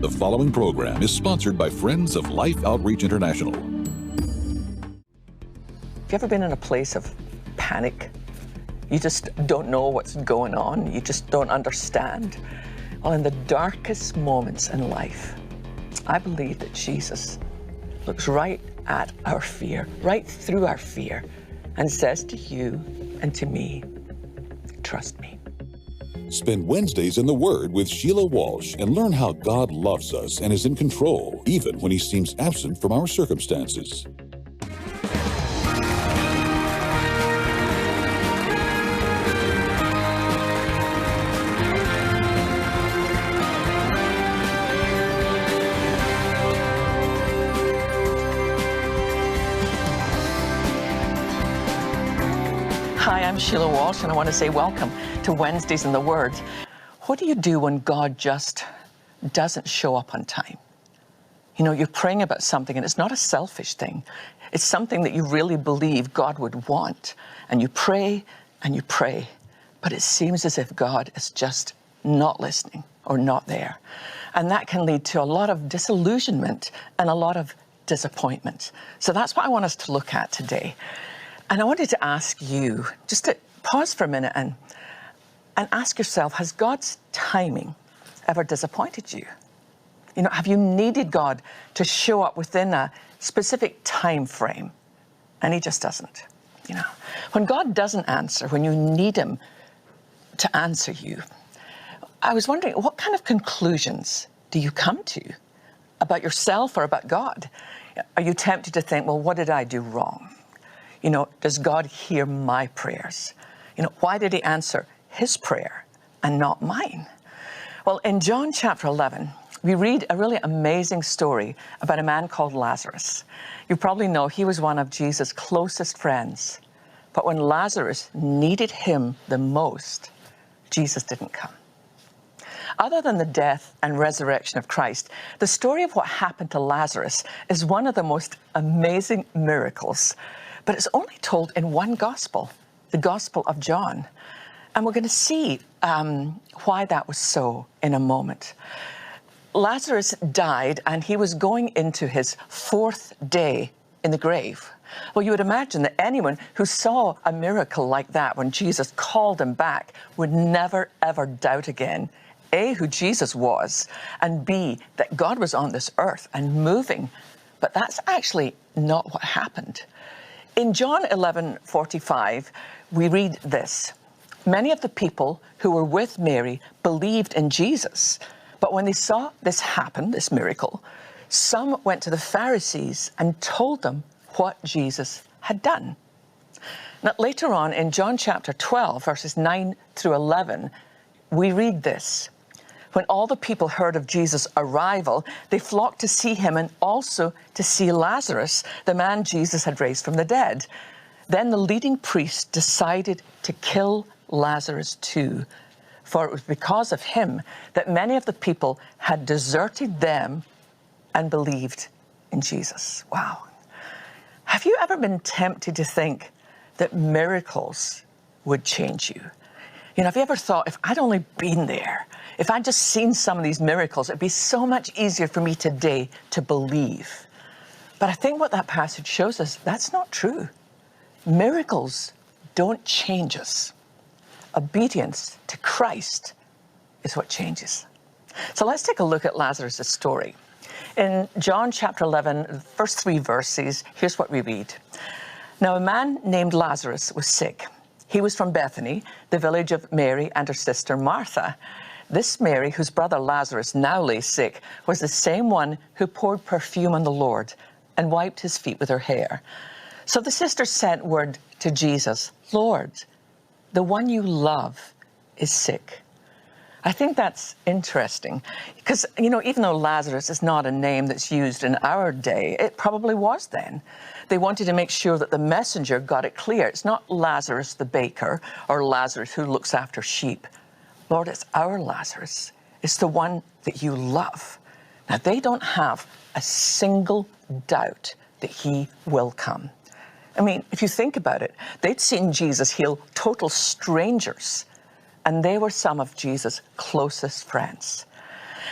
The following program is sponsored by Friends of Life Outreach International. Have you ever been in a place of panic? You just don't know what's going on. You just don't understand. Well, in the darkest moments in life, I believe that Jesus looks right at our fear, right through our fear, and says to you and to me, trust me. Spend Wednesdays in the Word with Sheila Walsh and learn how God loves us and is in control, even when He seems absent from our circumstances. Hi, I'm Sheila Walsh, and I want to say welcome to Wednesdays in the Word. What do you do when God just doesn't show up on time? You know, you're praying about something, and it's not a selfish thing. It's something that you really believe God would want. And you pray, but it seems as if God is just not listening or not there. And that can lead to a lot of disillusionment and a lot of disappointment. So that's what I want us to look at today. And I wanted to ask you, just to pause for a minute and ask yourself, has God's timing ever disappointed you? You know, have you needed God to show up within a specific time frame and He just doesn't? You know, when God doesn't answer, when you need Him to answer you, I was wondering, what kind of conclusions do you come to about yourself or about God? Are you tempted to think, well, what did I do wrong? You know, does God hear my prayers? You know, why did He answer His prayer and not mine? Well, in John chapter 11, we read a really amazing story about a man called Lazarus. You probably know he was one of Jesus' closest friends. But when Lazarus needed Him the most, Jesus didn't come. Other than the death and resurrection of Christ, the story of what happened to Lazarus is one of the most amazing miracles. But it's only told in one gospel, the Gospel of John. And we're going to see why that was so in a moment. Lazarus died, and he was going into his fourth day in the grave. Well, you would imagine that anyone who saw a miracle like that when Jesus called him back would never, ever doubt again, A, who Jesus was, and B, that God was on this earth and moving. But that's actually not what happened. In John 11:45, we read this. Many of the people who were with Mary believed in Jesus, but when they saw this happen, this miracle, some went to the Pharisees and told them what Jesus had done. Now, later on in John chapter 12, verses 9 through 11, we read this. When all the people heard of Jesus' arrival, they flocked to see Him and also to see Lazarus, the man Jesus had raised from the dead. Then the leading priest decided to kill Lazarus too, for it was because of him that many of the people had deserted them and believed in Jesus. Wow. Have you ever been tempted to think that miracles would change you? You know, have you ever thought, if I'd only been there, if I'd just seen some of these miracles, it'd be so much easier for me today to believe. But I think what that passage shows us, that's not true. Miracles don't change us. Obedience to Christ is what changes. So let's take a look at Lazarus' story. In John chapter 11, first 3 verses, here's what we read. Now a man named Lazarus was sick. He was from Bethany, the village of Mary and her sister Martha. This Mary, whose brother Lazarus now lay sick, was the same one who poured perfume on the Lord and wiped His feet with her hair. So the sisters sent word to Jesus, Lord, the one you love is sick. I think that's interesting because, you know, even though Lazarus is not a name that's used in our day, it probably was then. They wanted to make sure that the messenger got it clear. It's not Lazarus the baker or Lazarus who looks after sheep. Lord, it's our Lazarus. It's the one that you love. Now, they don't have a single doubt that He will come. I mean, if you think about it, they'd seen Jesus heal total strangers, and they were some of Jesus' closest friends.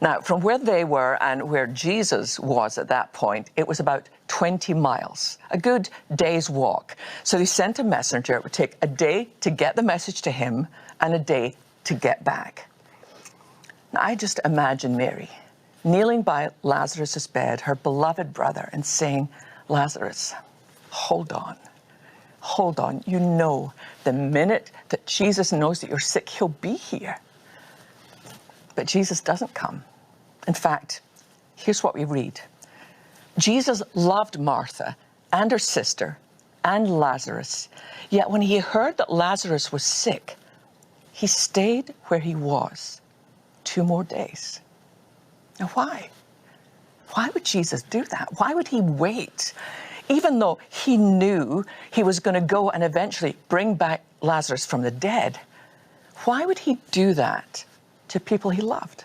Now, from where they were and where Jesus was at that point, it was about 20 miles, a good day's walk. So they sent a messenger. It would take a day to get the message to him and a day to get back. Now, I just imagine Mary kneeling by Lazarus' bed, her beloved brother, and saying, Lazarus, hold on. Hold on. You know, the minute that Jesus knows that you're sick, he'll be here. But Jesus doesn't come. In fact, here's what we read. Jesus loved Martha and her sister and Lazarus. Yet when he heard that Lazarus was sick, he stayed where he was 2 more days. Now, why? Why would Jesus do that? Why would he wait? Even though he knew he was going to go and eventually bring back Lazarus from the dead, why would he do that to people he loved?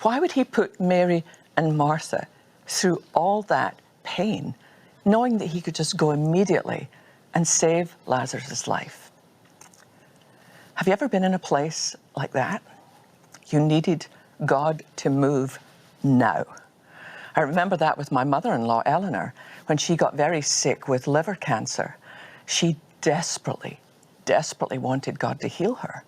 Why would he put Mary and Martha through all that pain, knowing that he could just go immediately and save Lazarus' life? Have you ever been in a place like that? You needed God to move now. I remember that with my mother-in-law, Eleanor, when she got very sick with liver cancer. She desperately, desperately wanted God to heal her.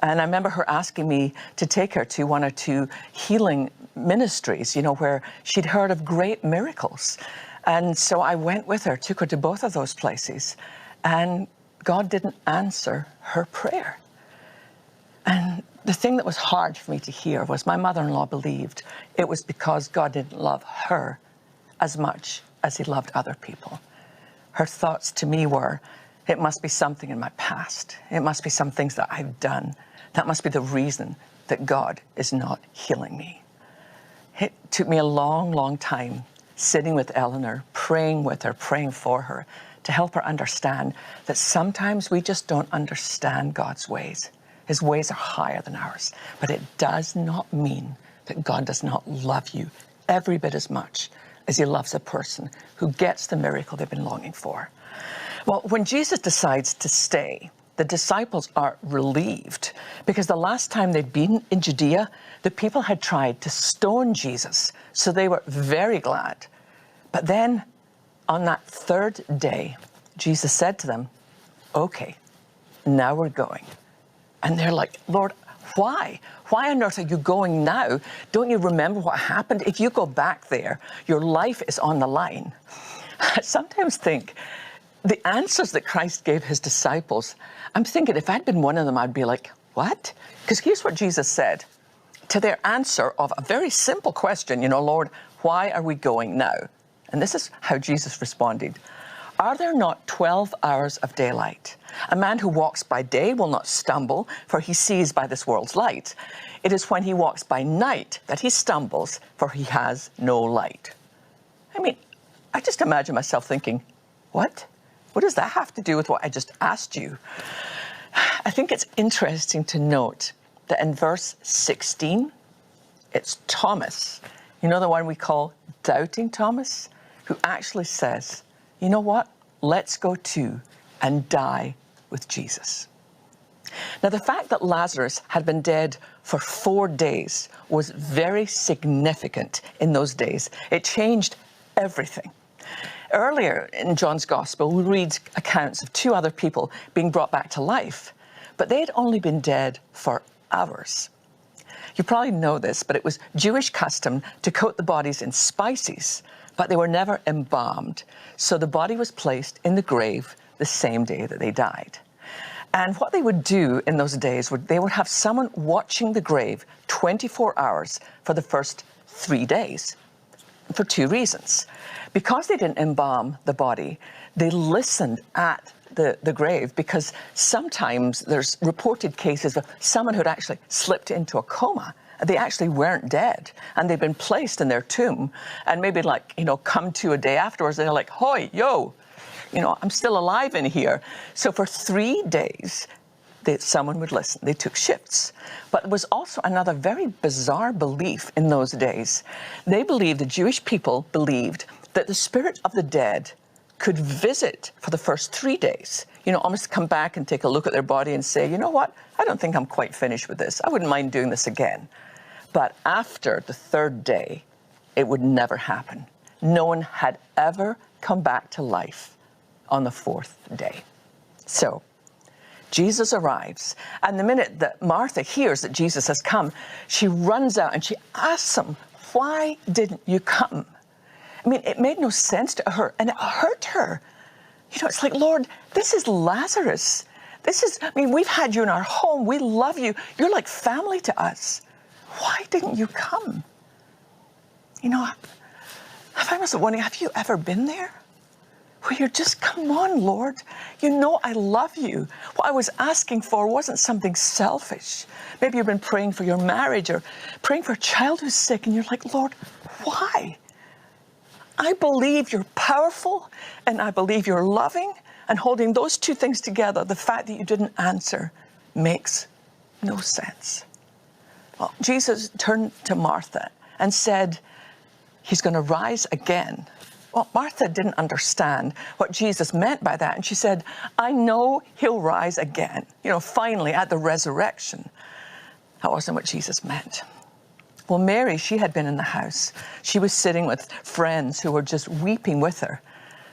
And I remember her asking me to take her to 1 or 2 healing ministries, you know, where she'd heard of great miracles. And so I went with her, took her to both of those places, and God didn't answer her prayer. And the thing that was hard for me to hear was my mother-in-law believed it was because God didn't love her as much as he loved other people. Her thoughts to me were, it must be something in my past. It must be some things that I've done. That must be the reason that God is not healing me. It took me a long, long time sitting with Eleanor, praying with her, praying for her, to help her understand that sometimes we just don't understand God's ways. His ways are higher than ours, but it does not mean that God does not love you every bit as much as he loves a person who gets the miracle they've been longing for. Well, when Jesus decides to stay, the disciples are relieved because the last time they'd been in Judea, the people had tried to stone Jesus, so they were very glad. But then on that 3rd day, Jesus said to them, okay, now we're going. And they're like, Lord, why? Why on earth are you going now? Don't you remember what happened? If you go back there, your life is on the line. I sometimes think the answers that Christ gave his disciples, I'm thinking if I'd been one of them, I'd be like, what? Because here's what Jesus said to their answer of a very simple question, you know, Lord, why are we going now? And this is how Jesus responded. Are there not 12 hours of daylight? A man who walks by day will not stumble, for he sees by this world's light. It is when he walks by night that he stumbles, for he has no light. I mean, I just imagine myself thinking, what? What does that have to do with what I just asked you? I think it's interesting to note that in verse 16, it's Thomas, you know, the one we call Doubting Thomas, who actually says, you know what? Let's go to and die with Jesus. Now, the fact that Lazarus had been dead for 4 days was very significant in those days. It changed everything. Earlier in John's Gospel, we read accounts of 2 other people being brought back to life, but they had only been dead for hours. You probably know this, but it was Jewish custom to coat the bodies in spices, but they were never embalmed. So the body was placed in the grave the same day that they died. And what they would do in those days, they would have someone watching the grave 24 hours for the first 3 days, for 2 reasons. Because they didn't embalm the body, they listened at the grave, because sometimes there's reported cases of someone who'd actually slipped into a coma. They actually weren't dead, and they'd been placed in their tomb, and maybe like, you know, come to a day afterwards, they're like, hoi, yo, you know, I'm still alive in here. So for 3 days, someone would listen. They took shifts. But there was also another very bizarre belief in those days. They believed, the Jewish people believed, that the spirit of the dead could visit for the first 3 days, you know, almost come back and take a look at their body and say, you know what, I don't think I'm quite finished with this. I wouldn't mind doing this again. But after the third day, it would never happen. No one had ever come back to life on the fourth day. So Jesus arrives, and the minute that Martha hears that Jesus has come, she runs out and she asks him, "Why didn't you come?" I mean, it made no sense to her, and it hurt her. You know, it's like, Lord, this is Lazarus. We've had you in our home. We love you. You're like family to us. Why didn't you come? You know, I find myself wondering, have you ever been there? Where you're just, come on, Lord. You know I love you. What I was asking for wasn't something selfish. Maybe you've been praying for your marriage or praying for a child who's sick, and you're like, Lord, why? I believe you're powerful, and I believe you're loving, and holding those two things together, the fact that you didn't answer makes no sense. Well, Jesus turned to Martha and said, he's going to rise again. Well, Martha didn't understand what Jesus meant by that. And she said, I know he'll rise again. You know, finally at the resurrection. That wasn't what Jesus meant. Well, Mary, she had been in the house. She was sitting with friends who were just weeping with her.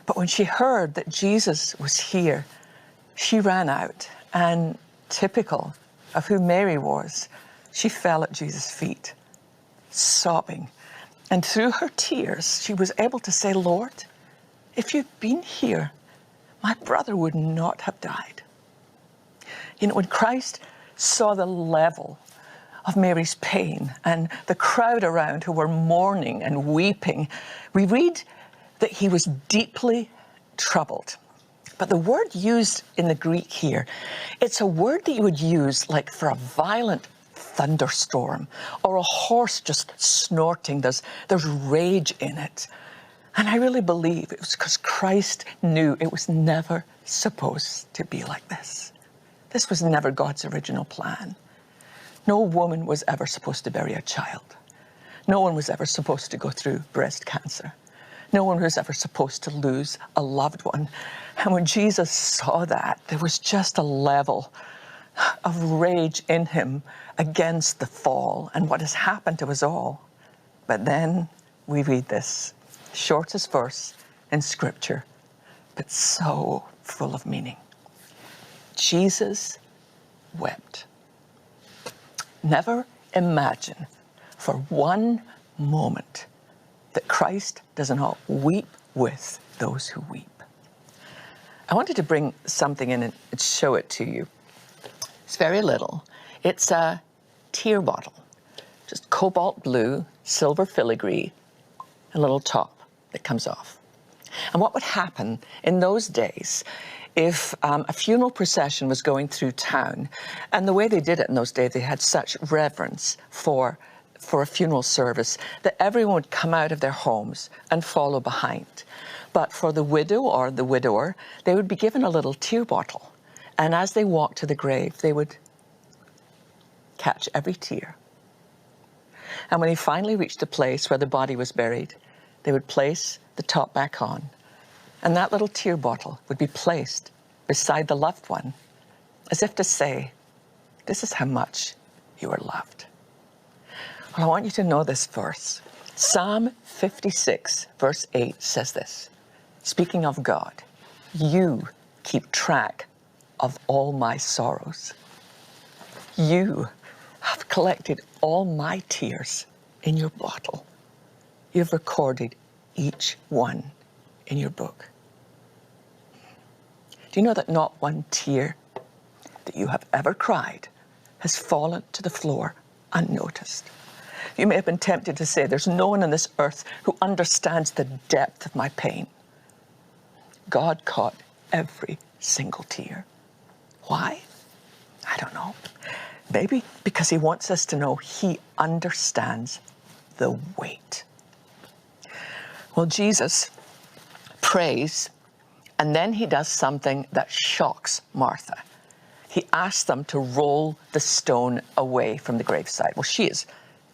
But when she heard that Jesus was here, she ran out, and typical of who Mary was, she fell at Jesus' feet, sobbing. And through her tears, she was able to say, Lord, if you'd been here, my brother would not have died. You know, when Christ saw the level of Mary's pain and the crowd around who were mourning and weeping, we read that he was deeply troubled. But the word used in the Greek here, it's a word that you would use like for a violent thunderstorm or a horse just snorting. There's rage in it. And I really believe it was because Christ knew it was never supposed to be like this. This was never God's original plan. No woman was ever supposed to bury a child. No one was ever supposed to go through breast cancer. No one was ever supposed to lose a loved one. And when Jesus saw that, there was just a level of rage in him against the fall and what has happened to us all. But then we read this shortest verse in Scripture, but so full of meaning. Jesus wept. Never imagine for one moment that Christ does not weep with those who weep. I wanted to bring something in and show it to you. It's very little. It's a tear bottle, just cobalt blue, silver filigree, a little top that comes off. And what would happen in those days if a funeral procession was going through town, and the way they did it in those days, they had such reverence for a funeral service that everyone would come out of their homes and follow behind. But for the widow or the widower, they would be given a little tear bottle. And as they walked to the grave, they would catch every tear. And when they finally reached the place where the body was buried, they would place the top back on. And that little tear bottle would be placed beside the loved one, as if to say, this is how much you are loved. Well, I want you to know this verse. Psalm 56, verse 8 says this, speaking of God, you keep track of all my sorrows. You have collected all my tears in your bottle. You've recorded each one in your book. Do you know that not one tear that you have ever cried has fallen to the floor unnoticed? You may have been tempted to say, there's no one on this earth who understands the depth of my pain. God caught every single tear. Why? I don't know. Maybe because he wants us to know he understands the weight. Well, Jesus prays, and then he does something that shocks Martha. He asks them to roll the stone away from the graveside. Well, she is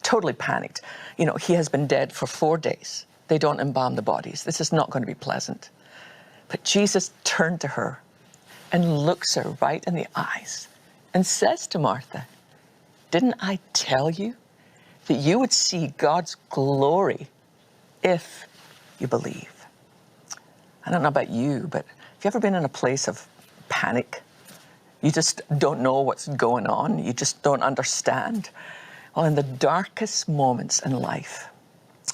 totally panicked. You know, he has been dead for 4 days. They don't embalm the bodies. This is not going to be pleasant. But Jesus turned to her and looks her right in the eyes and says to Martha, didn't I tell you that you would see God's glory if you believe. I don't know about you, but have you ever been in a place of panic? You just don't know what's going on. You just don't understand. Well, in the darkest moments in life,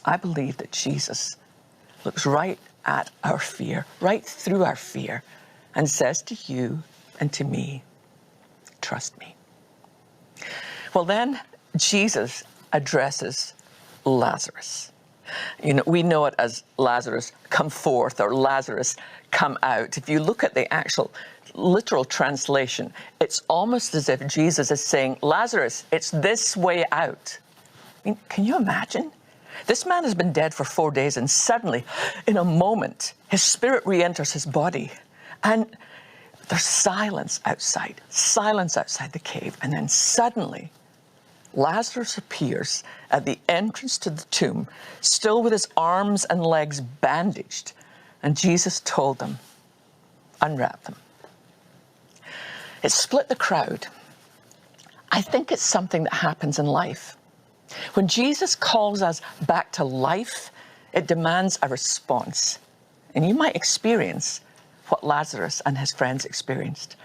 I believe that Jesus looks right at our fear, right through our fear, and says to you and to me, trust me. Well, then Jesus addresses Lazarus. You know, we know it as Lazarus come forth or Lazarus come out. If you look at the actual literal translation, it's almost as if Jesus is saying, Lazarus, it's this way out. I mean, can you imagine? This man has been dead for 4 days, and suddenly, in a moment, his spirit re-enters his body. And there's silence outside the cave. And then suddenly, Lazarus appears at the entrance to the tomb, still with his arms and legs bandaged. And Jesus told them, unwrap them. It split the crowd. I think it's something that happens in life. When Jesus calls us back to life, it demands a response. And you might experience what Lazarus and his friends experienced.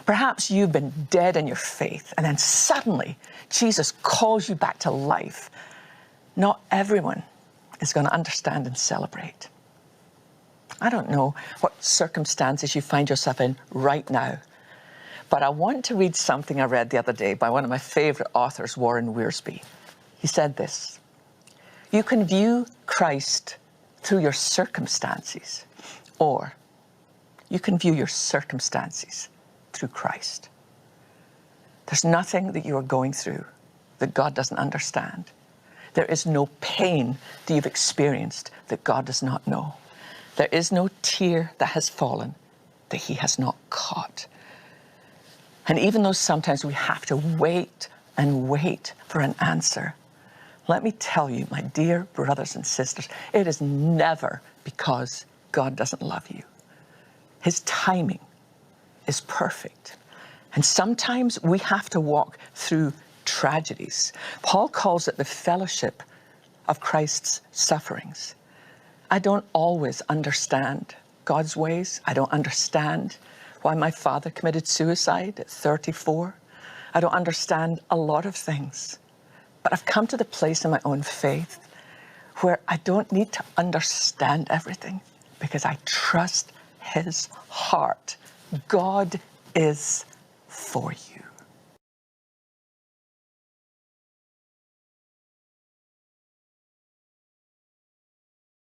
Perhaps you've been dead in your faith, and then suddenly Jesus calls you back to life. Not everyone is going to understand and celebrate. I don't know what circumstances you find yourself in right now, but I want to read something I read the other day by one of my favorite authors, Warren Wiersbe. He said this: you can view Christ through your circumstances, or you can view your circumstances through Christ. There's nothing that you are going through that God doesn't understand. There is no pain that you've experienced that God does not know. There is no tear that has fallen that he has not caught. And even though sometimes we have to wait and wait for an answer, let me tell you, my dear brothers and sisters, it is never because God doesn't love you. His timing is perfect. And sometimes we have to walk through tragedies. Paul calls it the fellowship of Christ's sufferings. I don't always understand God's ways. I don't understand why my father committed suicide at 34. I don't understand a lot of things. But I've come to the place in my own faith where I don't need to understand everything because I trust his heart. God is for you.